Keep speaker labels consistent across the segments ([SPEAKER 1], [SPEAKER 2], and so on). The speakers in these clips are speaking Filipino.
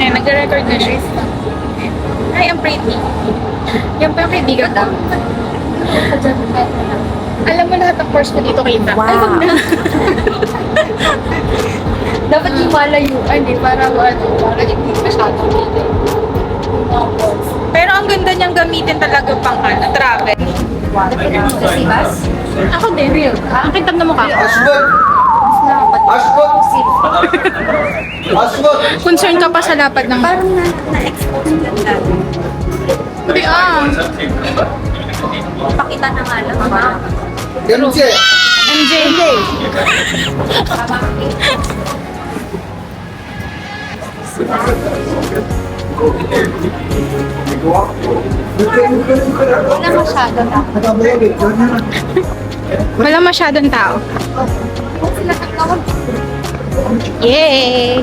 [SPEAKER 1] Eh, nag-record na siya. Hi, I'm pretty. Yan pa yung kaibigan ko. Alam mo lahat ng course ko dito kita.
[SPEAKER 2] Wow.
[SPEAKER 1] Ay, wag na. Dapat yung malayuan eh, para hindi masyadong dito. Pero ang ganda niyang gamitin talaga pang travel.
[SPEAKER 2] Si Bas?
[SPEAKER 1] Ako din, real. Ang kitang na mukha ko.
[SPEAKER 3] Ashbot! Ashbot! Ashbot!
[SPEAKER 1] Concern ka pa sa lapad ng...
[SPEAKER 2] Parang na-expose lang natin.
[SPEAKER 1] Hindi
[SPEAKER 2] Pakita na nga lang.
[SPEAKER 3] MJ!
[SPEAKER 1] MJ.
[SPEAKER 2] Wala masyado na.
[SPEAKER 1] Wala masyadong tao.
[SPEAKER 2] Sila ng tawag.
[SPEAKER 1] Yay!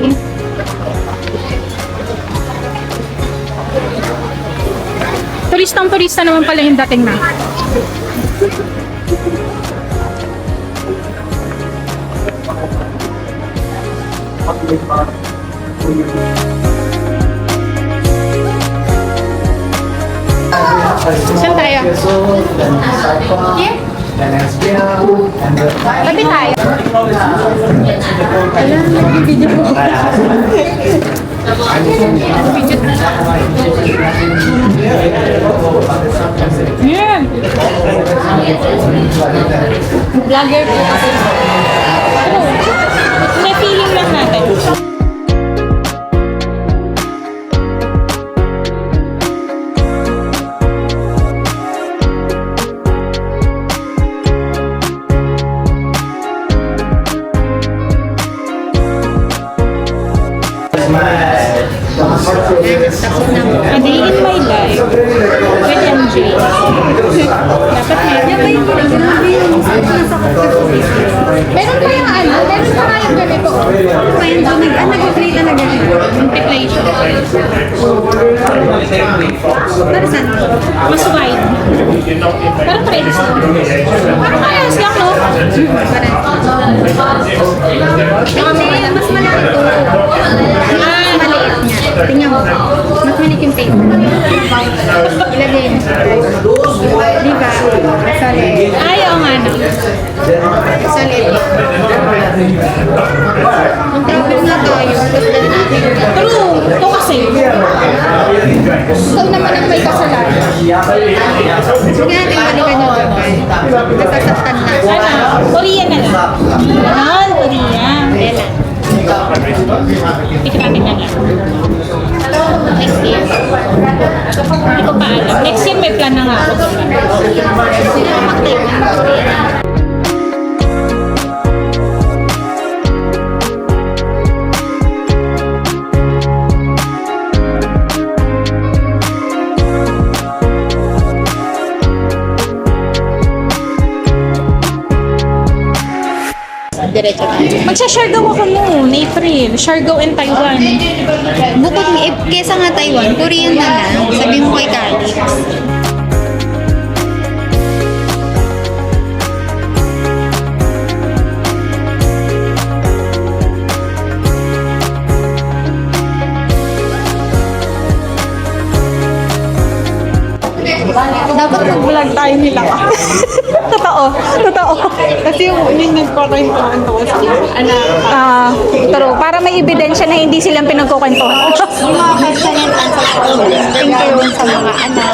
[SPEAKER 1] Turistang-turista naman pala yung dating na. Saan tayo? Yeah? Lapit tayo. Alam, nag-video ko. Yan! Vlogger po kasi. May feeling lang natin. A day in my life with MJ. Dapat meron. Meron pa yung meron pa nga yung ganito.
[SPEAKER 2] Nag-play na na ganito.
[SPEAKER 1] Multiplication.
[SPEAKER 2] Para saan?
[SPEAKER 1] Mas wide. Parang pares. Parang ayos lang, no?
[SPEAKER 2] Hindi, mas malaki to. Mas maliit niya. Tingnan mo. Mas maliit yung paper. Ilagay mo. Diba? Salit.
[SPEAKER 1] Ayaw nga na.
[SPEAKER 2] Salit. Kung travel nga tayo, tapos dala natin.
[SPEAKER 1] True. Ito kasi. Ikaw naman ang may kasalanan.
[SPEAKER 2] Sige natin balikan yung Japan. Nasasaktan na.
[SPEAKER 1] Ano? Korea na lang. Ganon, Korea.
[SPEAKER 2] Kailan?
[SPEAKER 1] Tikit natin na lang.
[SPEAKER 2] Next year.
[SPEAKER 1] Hindi ko pa alam. Next year may plan na nga ako.
[SPEAKER 2] Sino ang mag-take ng Korea? Diretso tayo.
[SPEAKER 1] Magsha-Siargao ako noon, April. Siargao and Taiwan.
[SPEAKER 2] Bukod kesa nga Taiwan, Korean na lang. Sabi mo kay Calix.
[SPEAKER 1] Dapat mag-vlog tayo nila. Totoo. Kasi yung nagkukwentuhan ko sa anak. Pero para may ebidensya na hindi silang pinagkukwentuhan.
[SPEAKER 2] Yung mga question and answer thank you sa mga anak.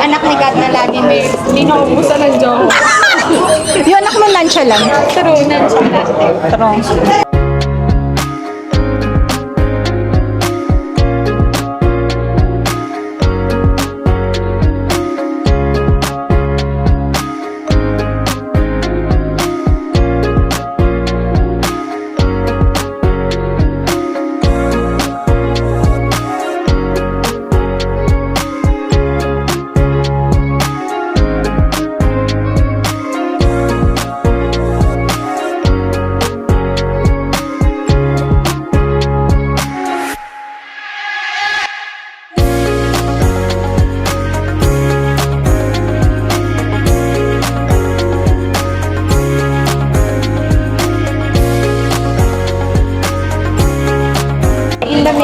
[SPEAKER 2] Anak ni Kat na lagi may
[SPEAKER 1] Linaubusan ng joke. Yung anak mo lansya lang.
[SPEAKER 2] true na siya.
[SPEAKER 1] True.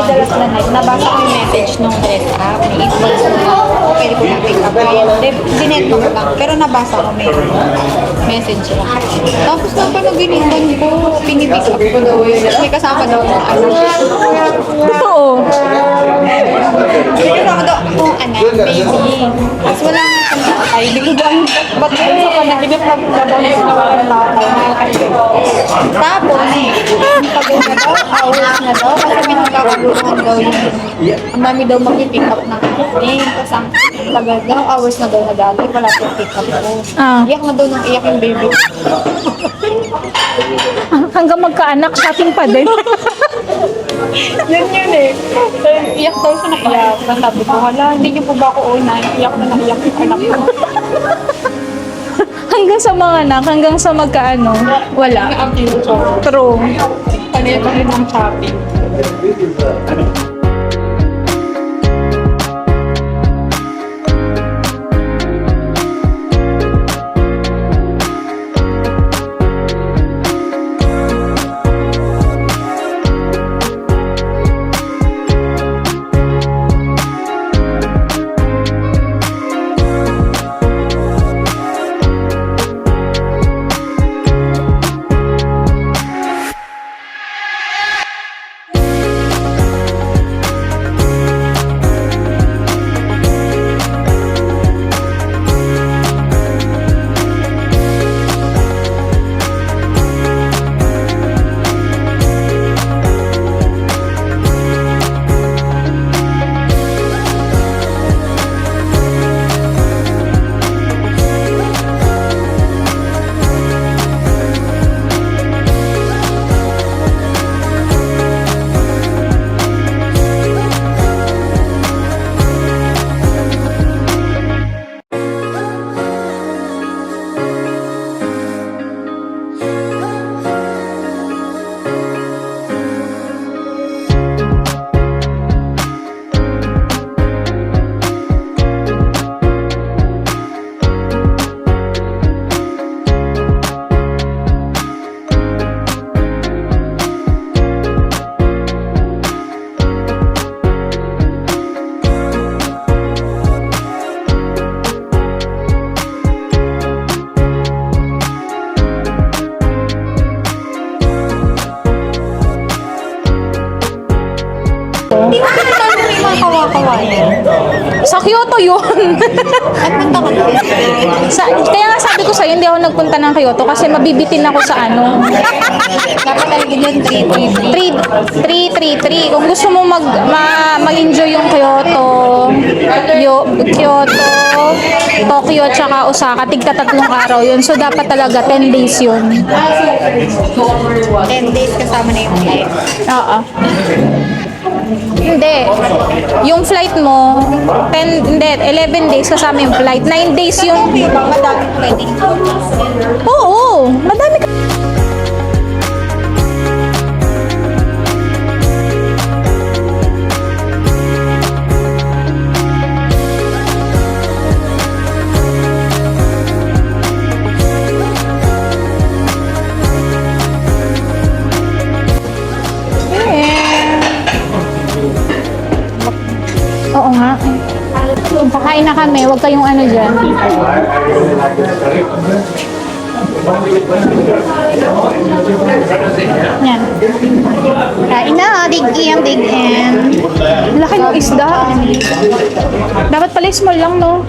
[SPEAKER 2] middle of the night, nabasa ko yung message nung dress up. May info na pwede ko na-pick up. Dinet ko lang. Pero nabasa ko may message lang. Tapos na panaginingan ko, pinipick up ko daw yun. May kasama daw ng ano.
[SPEAKER 1] Totoo.
[SPEAKER 2] May kasama daw akong anak, baby. Tapos wala nga akong tatay. Hindi ko daan, ba't ko sa panaginip na daw yung nawala ng tatay. Tapos, pagod na daw, hours na daw, kasi may nagkakaguluhan daw yung ang dami daw mag-pick up ng name. Tapos ang tagal daw, hours na daw na dati, wala yung pick up ko.
[SPEAKER 1] Ah.
[SPEAKER 2] Iyak na daw nang iyak yung baby.
[SPEAKER 1] Hanggang magkaanak, shopping pa din.
[SPEAKER 2] Yun eh. So, iyak daw siya na iyak. Tapos sabi ko, hala, hindi niyo po ba ako una? Iyak na naiyak yung anak ko.
[SPEAKER 1] Hanggang sa mga anak, hanggang sa magkaano, wala.
[SPEAKER 2] Ang future.
[SPEAKER 1] True.
[SPEAKER 2] Panay pa rin ang shopping. Hindi ko pinatalo may mga kawa-kawayan.
[SPEAKER 1] Sa Kyoto yun.
[SPEAKER 2] At punta ka na.
[SPEAKER 1] Kaya nga sabi ko sa'yo, hindi ako nagpunta ng Kyoto kasi mabibitin ako sa ano.
[SPEAKER 2] Dapat talaga yun
[SPEAKER 1] 333. Kung gusto mo mag-enjoy yung Kyoto, Kyoto, Tokyo, tsaka Osaka, tigka 3 araw yun. So, dapat talaga 10 days yun.
[SPEAKER 2] 10 days kasama na yung flight.
[SPEAKER 1] Oo. Hindi. Yung flight mo, 11 days kasama yung flight. 9 days yung...
[SPEAKER 2] Okay ba? Madami pwedeng.
[SPEAKER 1] Oo, madami ka. Oo nga. Pakain na kami, huwag kayong ano dyan. Yan.
[SPEAKER 2] Kain na, dig-in, dig-in.
[SPEAKER 1] Laki ng isda. Dapat pala small lang, no?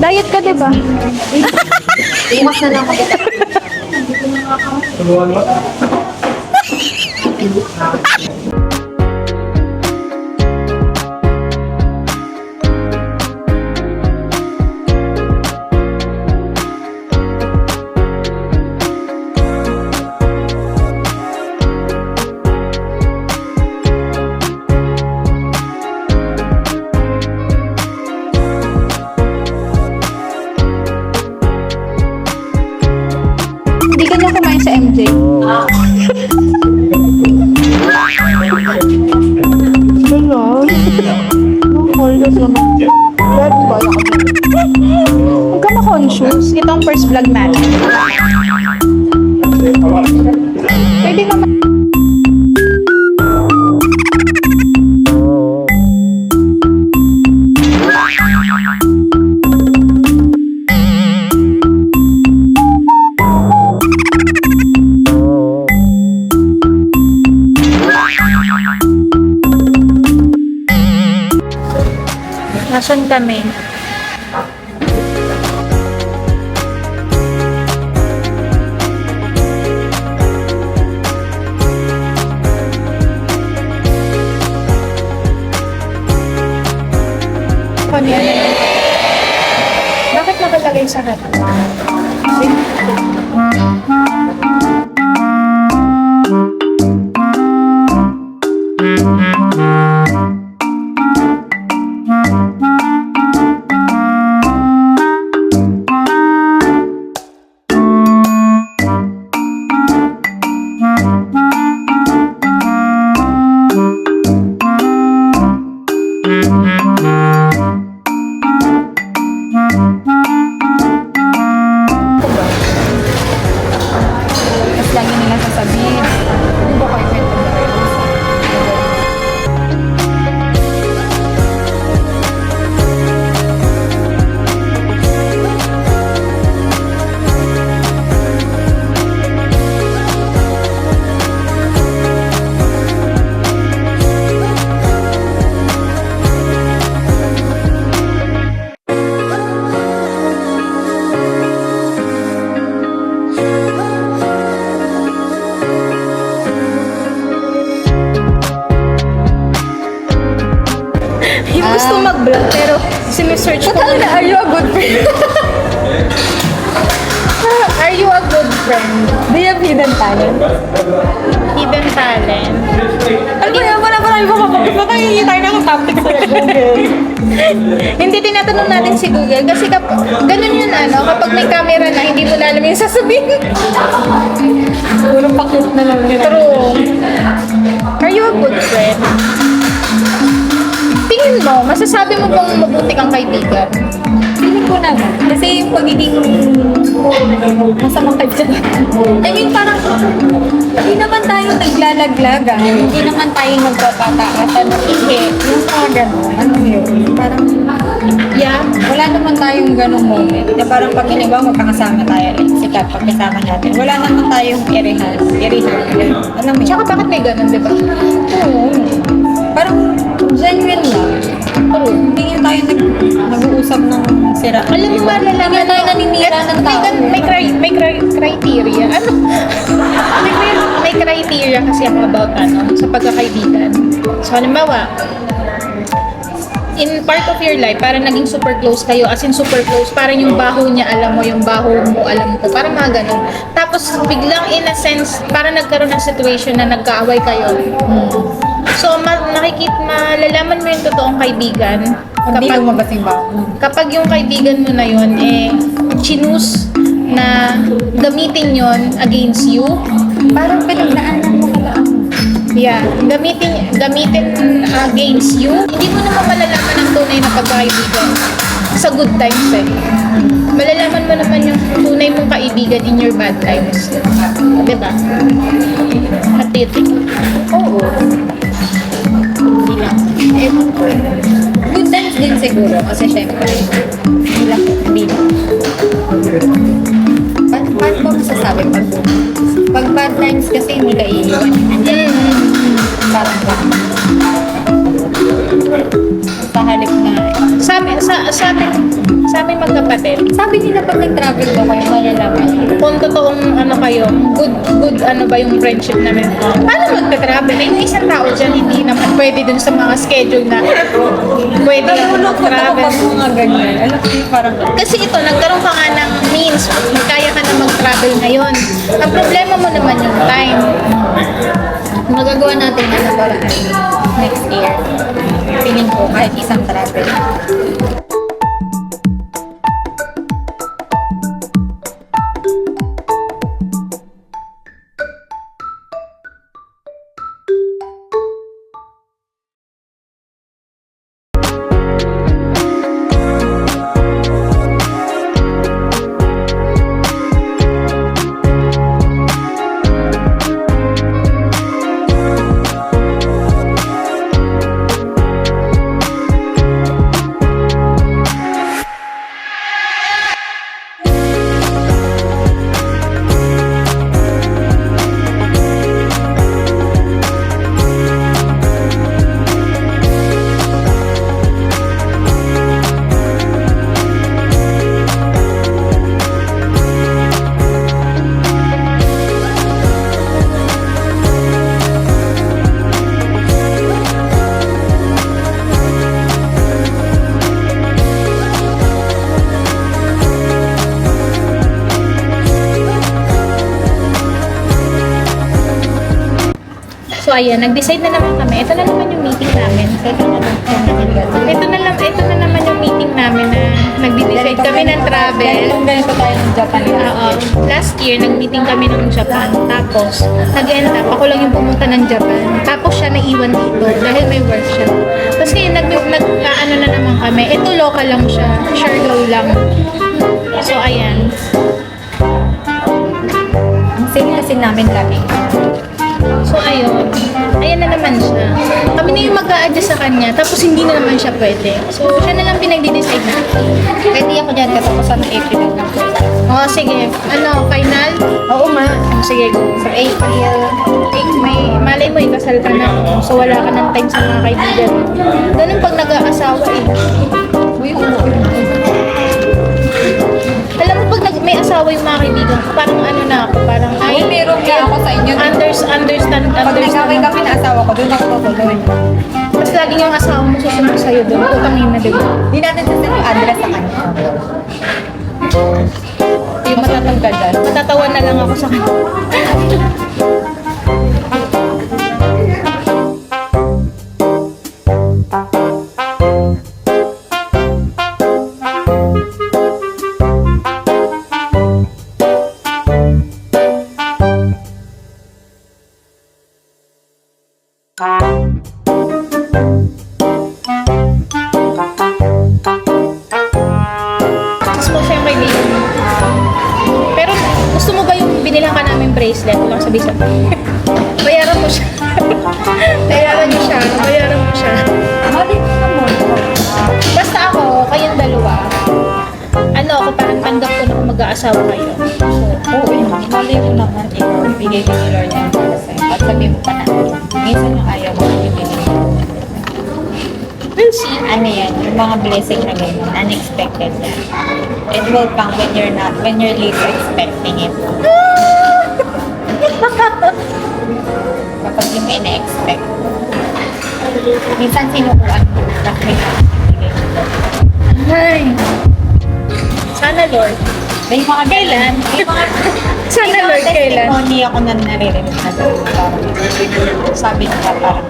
[SPEAKER 1] Diet ka, diba?
[SPEAKER 2] Imas na lang ako.
[SPEAKER 1] Hindi ka niya kumain sa MJ. Huwag ka ma-conscious. Ito ang first vlog natin. Pwede naman. Nasaan kami? Ano yan? Bakit nakalagay sa harap?
[SPEAKER 2] Tapos lagi nila sasabihin, ano ba kayo kwento mo kayo?
[SPEAKER 1] Yung gusto mag-vlog, pero sinesearch ko.
[SPEAKER 2] Are you a good friend?
[SPEAKER 1] Are you a good friend?
[SPEAKER 2] Do you have hidden talent?
[SPEAKER 1] Hidden talent?
[SPEAKER 2] Ano ba yan? Wala tayo makapagod. Baka hihingi tayo ng topic sa Google.
[SPEAKER 1] Hindi tinatanong natin si Google kasi ganun yun kapag may camera na, hindi mo na alam yung sasabihin.
[SPEAKER 2] Siguro pakit na lang nila.
[SPEAKER 1] True. Are you a good friend? Tingin mo, masasabi mo bang mabuti kang kaibigan?
[SPEAKER 2] Feeling ko naman. Kasi yung pagiging masamang kaibigan. I mean, parang hindi naman tayo naglalaglaga. Hindi naman tayo magpapataatan ng ihe. Yung mga gano'n. Ano yun? Parang, yeah, wala naman tayong gano'ng moment. Na parang pag iniba, magkakasama tayo. Sikat pagkasama natin. Wala naman tayong irihan. Alam mo yun?
[SPEAKER 1] Tsaka bakit may ganun, di ba?
[SPEAKER 2] Oo. Parang genuine lang. Oo. Hindi nga tayo nag-uusap ng sira.
[SPEAKER 1] Alam mo, malalaman
[SPEAKER 2] Hindi nga tayo naninira ng tao.
[SPEAKER 1] May criteria. Ano? may criteria kasi ako about sa pagkakaibigan. So, halimbawa, in part of your life, parang naging super close kayo, as in super close, parang yung baho niya alam mo, yung baho mo alam ko, parang mga ganun. Tapos, biglang in a sense, parang nagkaroon ng situation na nagkaaway kayo. So, malalaman mo yung totoong kaibigan
[SPEAKER 2] Hindi lumabas yung baho.
[SPEAKER 1] kapag yung kaibigan mo na yun, chinus na gamitin yon against you.
[SPEAKER 2] Parang pinaglaanan mo kalaan.
[SPEAKER 1] Yeah, gamitin against you. Hindi mo naman malalaman ang tunay na pagkakaibigan sa good times Malalaman mo naman yung tunay mong kaibigan in your bad times. Diba? At you think?
[SPEAKER 2] Oo. Hindi lang. Good times din siguro. Kasi syempre, hindi lang. Paano ba masasabi pag bad times kasi hindi ka iiwan. Parang lang. Sa halip na.
[SPEAKER 1] Sa amin magkapatid,
[SPEAKER 2] Sabi nila pag nag-travel daw kayo, malalaman.
[SPEAKER 1] kung totoong kayo, good ba yung friendship namin. Paano magta-travel? Yung isang tao dyan, hindi naman pwede dun sa mga schedule na pwede mag-travel.
[SPEAKER 2] Pag mga ganyan. Alam ko yung parang
[SPEAKER 1] Kasi ito, nagkaroon ka nga ng means, kaya ka na mag-travel ngayon. Ang problema mo naman yung time.
[SPEAKER 2] magagawa natin na parang next year. Piling ko kahit isang travel.
[SPEAKER 1] So ayan, nag-decide na naman kami. Ito na naman yung meeting namin. Ito na naman yung meeting namin na nag-decide kami ng travel.
[SPEAKER 2] Ganito tayo ng Japan.
[SPEAKER 1] Oo. Last year, nag-meeting kami ng Japan. Tapos, nag-end up, ako lang yung pumunta ng Japan. Tapos siya naiwan dito dahil may workshop. Tapos ngayon, ano na naman kami. Ito, local lang siya. Siargao lang. So, ayan.
[SPEAKER 2] Ang same kasi namin lagi.
[SPEAKER 1] So, ayun. Ayan na naman siya. Kami na yung mag-a-adjust sa kanya. Tapos, hindi na naman siya pwede. So, siya na lang pinag-decide na.
[SPEAKER 2] Pwede ako dyan katapusan ng April lang.
[SPEAKER 1] Oo, sige. Ano, final?
[SPEAKER 2] Oo ma.
[SPEAKER 1] Sige, go.
[SPEAKER 2] Sa April.
[SPEAKER 1] Malay mo, ikasal ka na. So, wala ka ng time sa mga kaibigan mo. Ganun pag nag-aasawa eh.
[SPEAKER 2] Uy, oo.
[SPEAKER 1] Alam mo, pag may asawa yung mga kaibigan ko, parang ano na ako, parang
[SPEAKER 2] Ay, meron nga ako sa inyo.
[SPEAKER 1] Understand.
[SPEAKER 2] Pag nag-away kami na asawa ko, doon ako tutuloy.
[SPEAKER 1] Tapos laging yung asawa mo susunod sa'yo doon. Utangin na, diba?
[SPEAKER 2] Hindi natin sasabihin yung address sa kanya. Yung matatanggal dyan.
[SPEAKER 1] Matatawa na lang ako sa kanya. Tapos po siya yung kaibigan mo. Pero gusto mo ba yung binilhan ka namin bracelet? Wala sabi sa bayaran mo siya. Bayaran mo siya. Bayaran mo siya.
[SPEAKER 2] Mali ko naman.
[SPEAKER 1] Basta ako, kayong dalawa. Ano ako, parang tanggap ko na kung mag-aasawa kayo.
[SPEAKER 2] Oo, yun. Mali ko naman. Ikaw, ibigay ko ni Lord yan para sa'yo. At sabihin mo pa na, minsan yung ayaw mo, ibigay mo.
[SPEAKER 1] We'll see.
[SPEAKER 2] Ano yan, yung mga blessing na ganyan, unexpected yan. It will come when you're least expecting it. Kapag hindi mo ina-expect. Minsan sinukuan mo, tapos may ibigay mo.
[SPEAKER 1] Ay. Sana Lord.
[SPEAKER 2] May mga
[SPEAKER 1] Kailan?
[SPEAKER 2] May mga,
[SPEAKER 1] Sana
[SPEAKER 2] may mga
[SPEAKER 1] Lord, kailan?
[SPEAKER 2] testimony ako na naririnig na gano'n. Parang sabi nila parang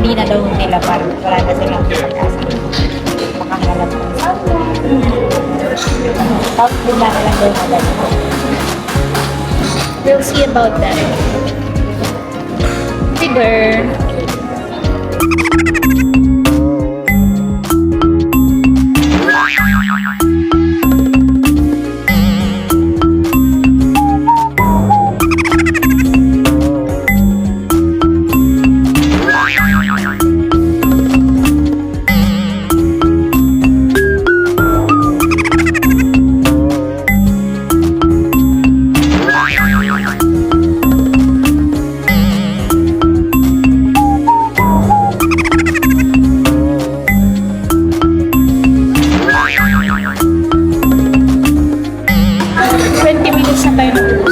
[SPEAKER 2] hindi na daw nila parang wala na silang pag-asa. Makahanap ng asawa. Tapos bigla na lang daw na gano'n.
[SPEAKER 1] We'll see about that. Tiber. Minutes na tayo nag-uusap.